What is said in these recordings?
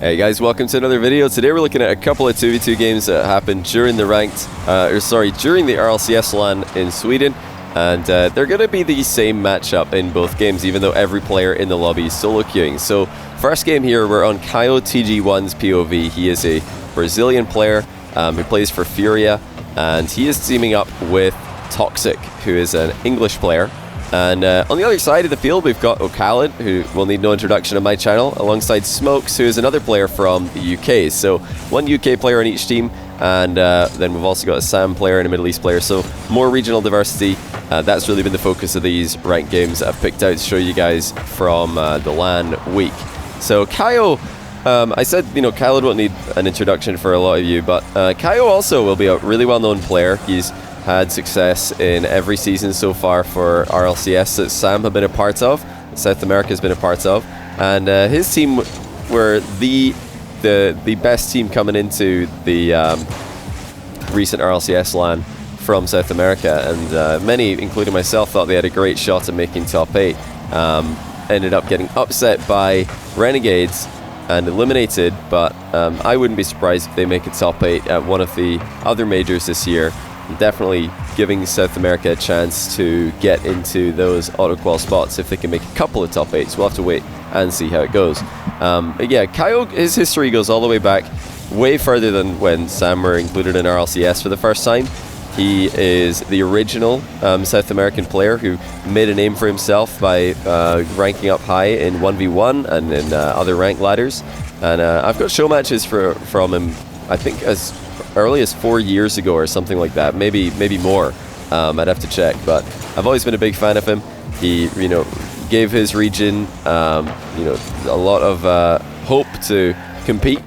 Hey guys, welcome to another video. Today we're looking at a couple of 2v2 games that happened during the during the RLCS LAN in Sweden. And they're going to be the same matchup in both games, even though every player in the lobby is solo queuing. So, first game here, we're on caiotg1's POV. He is a Brazilian player who plays for Furia, and he is teaming up with Toxiic, who is an English player. And on the other side of the field, we've got oKhaliD, who will need no introduction on my channel, alongside Smokez, who is another player from the UK. So, one UK player on each team, and then we've also got a Sam player and a Middle East player. So, more regional diversity. That's really been the focus of these ranked games I've picked out to show you guys from the LAN week. So, Kaio, I said, Khalid won't need an introduction for a lot of you, but Kaio also will be a really well-known player. He's had success in every season so far for RLCS that Sam have been a part of, South America has been a part of, and his team were the best team coming into the recent RLCS LAN from South America, and many, including myself, thought they had a great shot at making top 8. Ended up getting upset by Renegades and eliminated, but I wouldn't be surprised if they make a top 8 at one of the other majors this year. Definitely giving South America a chance to get into those auto-qual spots if they can make a couple of top 8s. We'll have to wait and see how it goes. But yeah, Kaio, his history goes all the way back, way further than when Sam were included in RLCS for the first time. He is the original South American player who made a name for himself by ranking up high in 1v1 and in other rank ladders. And I've got show matches from him, I think as early as 4 years ago or something like that, maybe more. I'd have to check, but I've always been a big fan of him. He, gave his region, a lot of hope to compete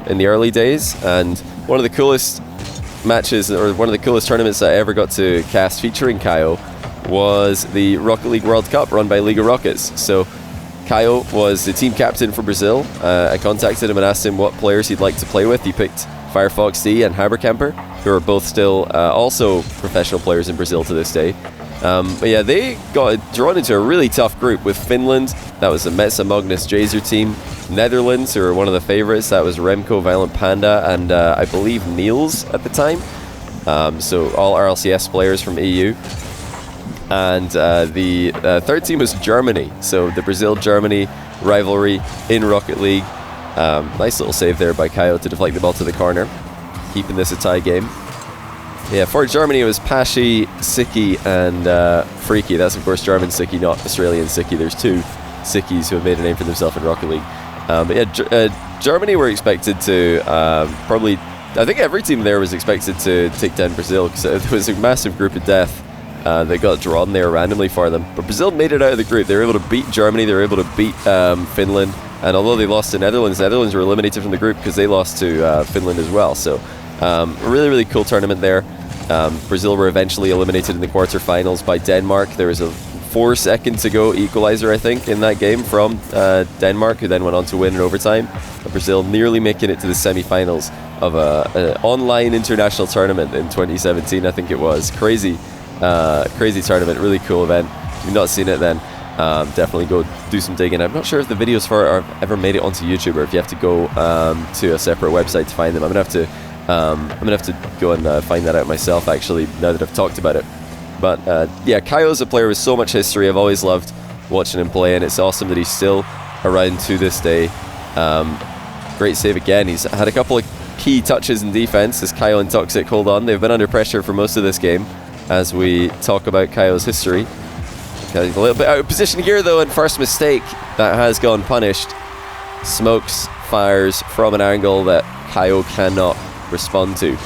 in the early days, and one of the coolest matches, or one of the coolest tournaments I ever got to cast featuring Kaio was the Rocket League World Cup run by League of Rockets. So Kaio was the team captain for Brazil. I contacted him and asked him what players he'd like to play with. He picked Firefox D and Habercamper, who are both still also professional players in Brazil to this day. But yeah, they got drawn into a really tough group with Finland. That was the Metsa Magnus Jazer team. Netherlands, who were one of the favorites. That was Remco, Violent Panda, and I believe Niels at the time. So all RLCS players from EU. And the third team was Germany. So the Brazil-Germany rivalry in Rocket League. Nice little save there by Kaio to deflect the ball to the corner, keeping this a tie game. Yeah, for Germany it was Pashi, Siki, and Freaky. That's of course German Siki, not Australian Siki. There's two Sikis who have made a name for themselves in Rocket League. But yeah, Germany were expected to probably, I think every team there was expected to take down Brazil, because it was a massive group of death that got drawn there randomly for them. But Brazil made it out of the group. They were able to beat Germany, they were able to beat Finland, and although they lost to Netherlands were eliminated from the group because they lost to Finland as well. So a really, really cool tournament there. Brazil were eventually eliminated in the quarterfinals by Denmark. There was a 4 seconds to go equalizer, I think, in that game from Denmark, who then went on to win in overtime. Brazil nearly making it to the semi-finals of an online international tournament in 2017, I think it was. Crazy tournament, really cool event. If you've not seen it, then definitely go do some digging. I'm not sure if the videos for it have ever made it onto YouTube, or if you have to go to a separate website to find them. I'm gonna have to go and find that out myself, actually, now that I've talked about it. But yeah, Kaio's a player with so much history. I've always loved watching him play, and it's awesome that he's still around to this day. Great save again. He's had a couple of key touches in defense as Kaio and Toxiic hold on. They've been under pressure for most of this game as we talk about Kaio's history. Okay, a little bit out of position here though, and first mistake that has gone punished. Smokez fires from an angle that Kaio cannot respond to.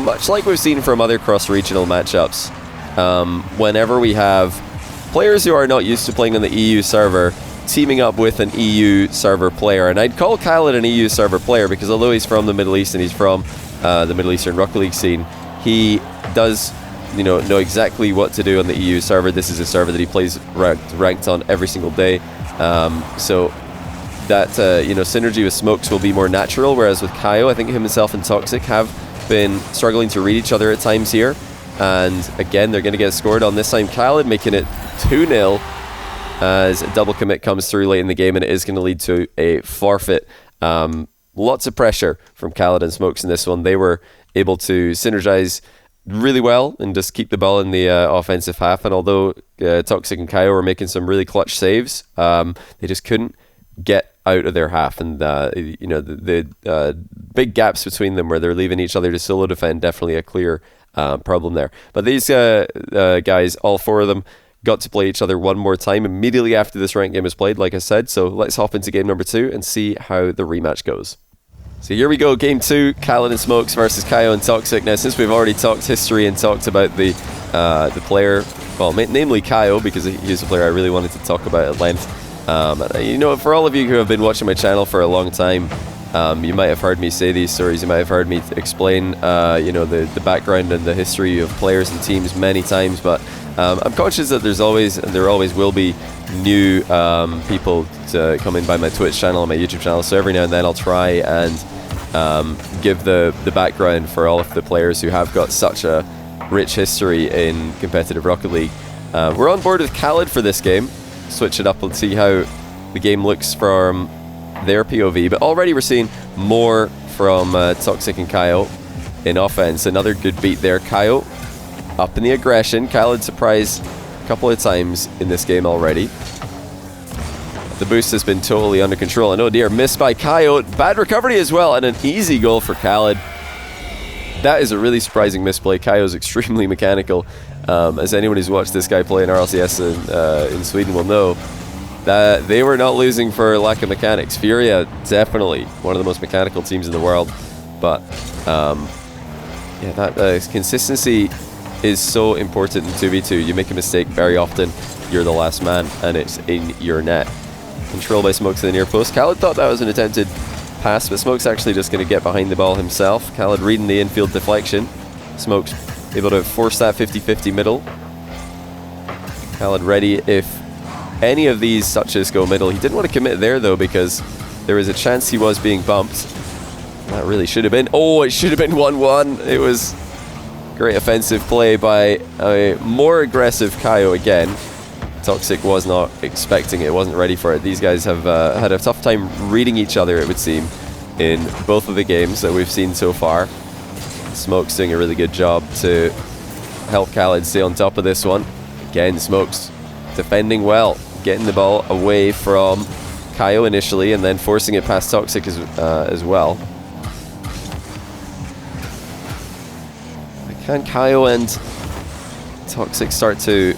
Much like we've seen from other cross-regional matchups, whenever we have players who are not used to playing on the EU server teaming up with an EU server player, and I'd call Khalid an EU server player because although he's from the Middle East and he's from the Middle Eastern Rocket League scene, he does know exactly what to do on the EU server. This is a server that he plays ranked on every single day. So that synergy with Smokez will be more natural, whereas with Kaio, I think himself and Toxiic have been struggling to read each other at times here. And again, they're going to get scored on, this time Khalid making it 2-0 as a double commit comes through late in the game, and it is going to lead to a forfeit. lots of pressure from caiotg and Smokez in this one. They were able to synergize really well and just keep the ball in the offensive half. And although Toxiic and caiotg were making some really clutch saves, they just couldn't get out of their half. And the big gaps between them where they're leaving each other to solo defend, definitely a clear problem there. But these guys, all four of them, got to play each other one more time immediately after this ranked game was played, like I said. So let's hop into game number 2 and see how the rematch goes. So here we go, game 2, caiotg and Smokez versus caiotg and Toxiic. Now, since we've already talked history and talked about the player, well, namely caiotg, because he's a player I really wanted to talk about at length. For all of you who have been watching my channel for a long time, you might have heard me say these stories. You might have heard me explain, the background and the history of players and teams many times. But I'm conscious that there always will be new people to come in by my Twitch channel and my YouTube channel. So every now and then I'll try and give the background for all of the players who have got such a rich history in competitive Rocket League. We're on board with caiotg for this game. Switch it up and see how the game looks from their POV. But already we're seeing more from Toxiic and caiotg in offense. Another good beat there. caiotg up in the aggression. caiotg surprised a couple of times in this game already. The boost has been totally under control. And oh dear, missed by caiotg. Bad recovery as well, and an easy goal for caiotg. That is a really surprising misplay. caiotg is extremely mechanical. As anyone who's watched this guy play in RLCS in Sweden will know, that they were not losing for lack of mechanics. Furia, definitely one of the most mechanical teams in the world. But that consistency is so important in 2v2. You make a mistake very often, you're the last man, and it's in your net. Control by Smokez in the near post. caiotg thought that was an attempted pass, but Smokez actually just going to get behind the ball himself. caiotg reading the infield deflection. Smokez able to force that 50-50 middle. caiotg ready if any of these touches go middle. He didn't want to commit there though, because there was a chance he was being bumped. That really should have been. Oh, it should have been 1-1. It was great offensive play by a more aggressive caiotg again. Toxiic was not expecting it, wasn't ready for it. These guys have had a tough time reading each other, it would seem, in both of the games that we've seen so far. Smokez doing a really good job to help caiotg stay on top of this one. Again, Smokez defending well, getting the ball away from caiotg initially and then forcing it past Toxiic as well. Can caiotg and Toxiic start to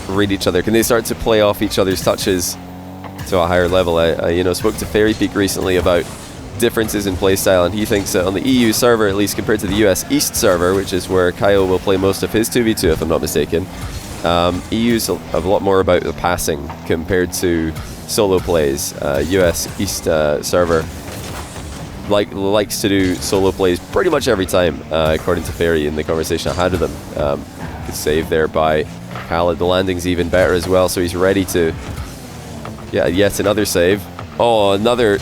read each other? Can they start to play off each other's touches to a higher level? I spoke to FairJame recently about differences in playstyle, and he thinks that on the EU server, at least compared to the US East server, which is where caiotg will play most of his 2v2 if I'm not mistaken, EU's a lot more about the passing compared to solo plays. US East server likes to do solo plays pretty much every time, according to FairJame in the conversation I had with him. Good save there by caiotg. The landing's even better as well, so he's ready to yet another save. Oh, another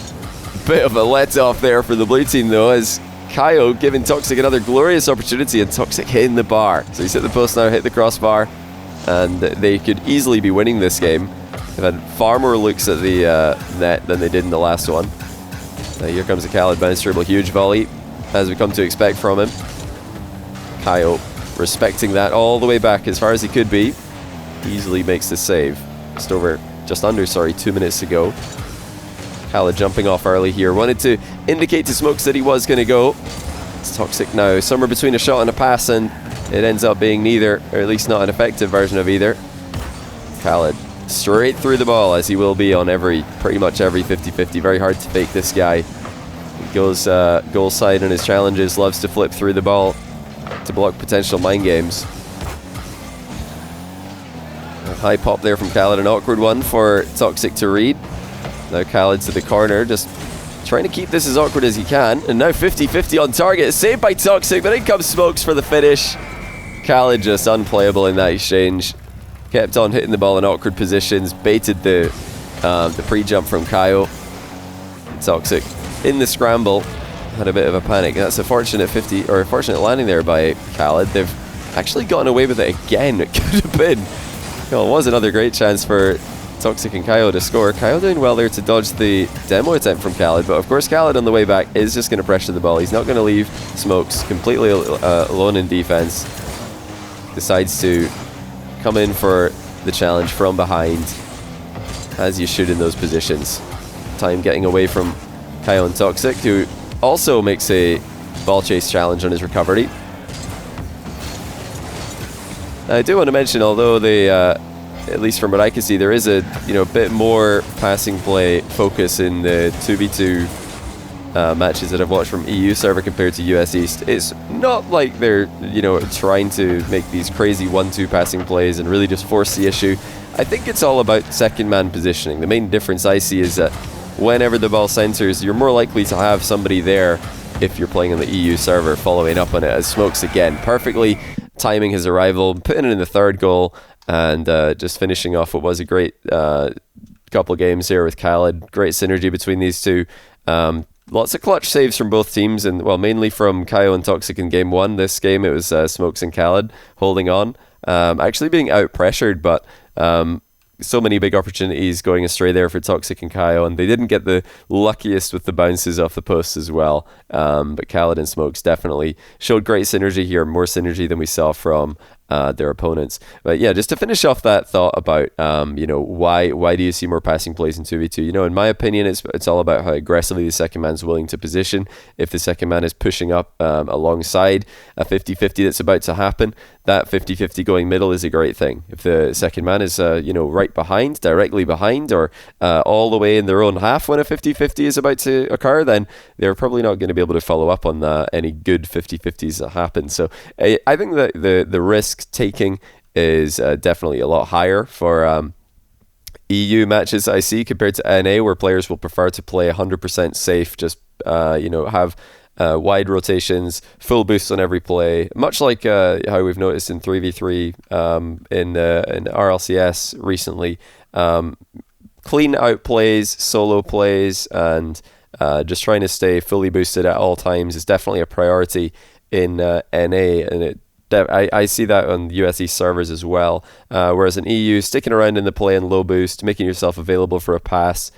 bit of a let-off there for the blue team though, as caiotg giving Toxiic another glorious opportunity, and Toxiic hitting the bar. So he's hit the post now, hit the crossbar, and they could easily be winning this game. They've had far more looks at the net than they did in the last one. Here comes a caiotg bounce dribble, huge volley, as we come to expect from him. caiotg respecting that all the way back as far as he could be. Easily makes the save. Just under 2 minutes to go. caiotg jumping off early here. Wanted to indicate to Smokez that he was going to go. It's Toxiic now, somewhere between a shot and a pass, and it ends up being neither, or at least not an effective version of either. caiotg straight through the ball, as he will be on pretty much every 50-50. Very hard to fake this guy. He goes goal side in his challenges, loves to flip through the ball to block potential mind games. A high pop there from caiotg, an awkward one for Toxiic to read. Now caiotg to the corner, just trying to keep this as awkward as he can. And now 50-50 on target, saved by Toxiic, but in comes Smokez for the finish. caiotg just unplayable in that exchange. Kept on hitting the ball in awkward positions, baited the pre-jump from caiotg. Toxiic in the scramble had a bit of a panic. That's a fortunate fortunate landing there by caiotg. They've actually gotten away with it again. It could have been. Well, it was another great chance for Toxiic and Kaio to score. Kaio doing well there to dodge the demo attempt from caiotg, but of course caiotg on the way back is just going to pressure the ball. He's not going to leave Smokez completely alone in defense. Decides to come in for the challenge from behind, as you should in those positions. Time getting away from Kaio and Toxiic, who also makes a ball chase challenge on his recovery. I do want to mention, although they, at least from what I can see, there is a bit more passing play focus in the 2v2 matches that I've watched from EU server compared to US East. It's not like they're trying to make these crazy 1-2 passing plays and really just force the issue. I think it's all about second man positioning. The main difference I see is that whenever the ball centers, you're more likely to have somebody there if you're playing on the EU server following up on it, as Smokez again perfectly timing his arrival, putting in the third goal, and just finishing off what was a great couple of games here with caiotg. Great synergy between these two. Lots of clutch saves from both teams, and well, mainly from Kaio and Toxiic in game one. This game it was Smokez and caiotg holding on, actually being out pressured, but so many big opportunities going astray there for Toxiic and Kaio, and they didn't get the luckiest with the bounces off the posts as well. But caiotg and Smokez definitely showed great synergy here, more synergy than we saw from their opponents. But yeah, just to finish off that thought about why do you see more passing plays in 2v2? In my opinion, it's all about how aggressively the second man's willing to position. If the second man is pushing up alongside a 50-50 that's about to happen, that 50-50 going middle is a great thing. If the second man is right behind, directly behind, or all the way in their own half when a 50-50 is about to occur, then they're probably not going to be able to follow up on any good 50-50s that happen. So I think that the risk taking is definitely a lot higher for EU matches I see compared to NA, where players will prefer to play 100% safe, just have wide rotations, full boosts on every play, much like how we've noticed in 3v3 in RLCS recently. Clean out plays, solo plays, and just trying to stay fully boosted at all times is definitely a priority in NA, and I see that on USE servers as well. Whereas in EU, sticking around in the play and low boost, making yourself available for a pass,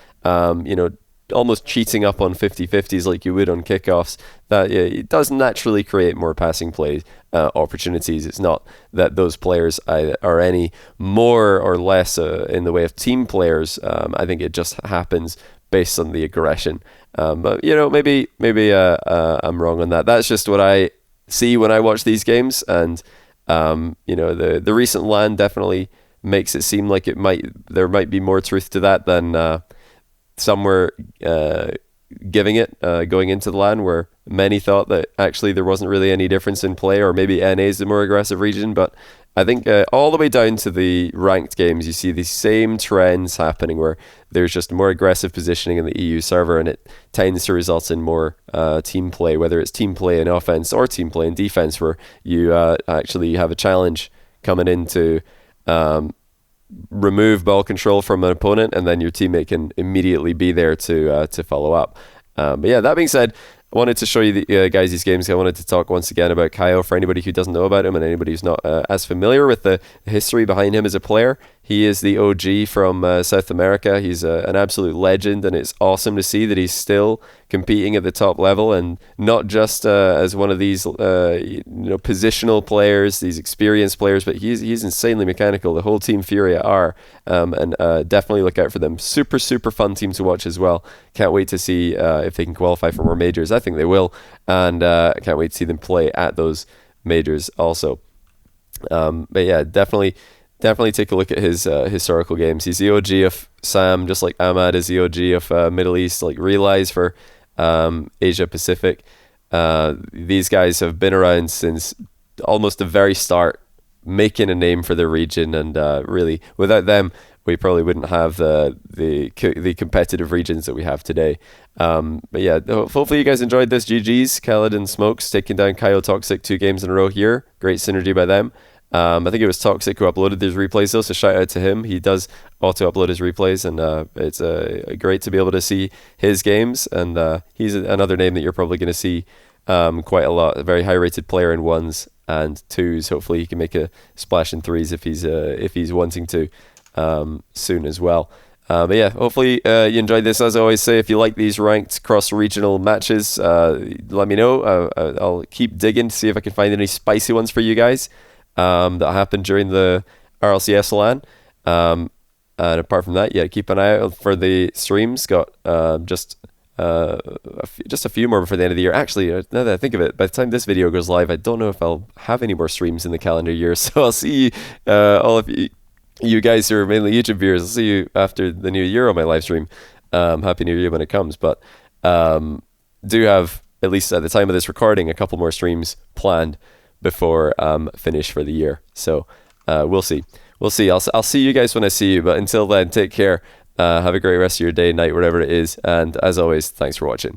almost cheating up on 50-50s like you would on kickoffs, that it does naturally create more passing play opportunities. It's not that those players are any more or less in the way of team players. I think it just happens based on the aggression. But maybe I'm wrong on that. That's just what I see when I watch these games, and the recent LAN definitely makes it seem like there might be more truth to that than some were giving it going into the LAN, where many thought that actually there wasn't really any difference in play, or maybe NA is the more aggressive region. But I think all the way down to the ranked games, you see these same trends happening, where there's just more aggressive positioning in the EU server, and it tends to result in more team play, whether it's team play in offense or team play in defense, where you actually have a challenge coming in to remove ball control from an opponent, and then your teammate can immediately be there to follow up. But yeah, that being said, I wanted to show you guys these games. I wanted to talk once again about Kaio for anybody who doesn't know about him, and anybody who's not as familiar with the history behind him as a player. He is the OG from South America. He's an absolute legend, and it's awesome to see that he's still competing at the top level, and not just as one of these positional players, these experienced players, but he's insanely mechanical. The whole team Furia are, and definitely look out for them. Super, super fun team to watch as well. Can't wait to see if they can qualify for more majors. I think they will, and I can't wait to see them play at those majors also. But yeah, definitely take a look at his historical games. He's the OG of SAM, just like Ahmad is the OG of Middle East, like Realize for Asia Pacific. These guys have been around since almost the very start, making a name for their region, and really, without them, we probably wouldn't have the competitive regions that we have today. But yeah, hopefully you guys enjoyed this. GG's, caiotg and Smokez taking down Kaio Toxiic 2 games in a row here. Great synergy by them. I think it was Toxiic who uploaded these replays though, so shout out to him. He does auto-upload his replays, and it's great to be able to see his games, and he's another name that you're probably going to see quite a lot. A very high-rated player in 1s and 2s. Hopefully he can make a splash in 3s if he's wanting to. soon as well. But yeah, hopefully you enjoyed this. As I always say, if you like these ranked cross-regional matches, let me know. I'll keep digging to see if I can find any spicy ones for you guys that happened during the RLCS LAN. And apart from that, yeah, keep an eye out for the streams. Got just a few more before the end of the year. Actually, now that I think of it, by the time this video goes live, I don't know if I'll have any more streams in the calendar year. So I'll see all of you guys who are mainly YouTube viewers. I'll see you after the new year on my live stream. Happy New Year when it comes. But do have, at least at the time of this recording, a couple more streams planned before finish for the year. So we'll see. We'll see. I'll see you guys when I see you. But until then, take care. Have a great rest of your day, night, whatever it is. And as always, thanks for watching.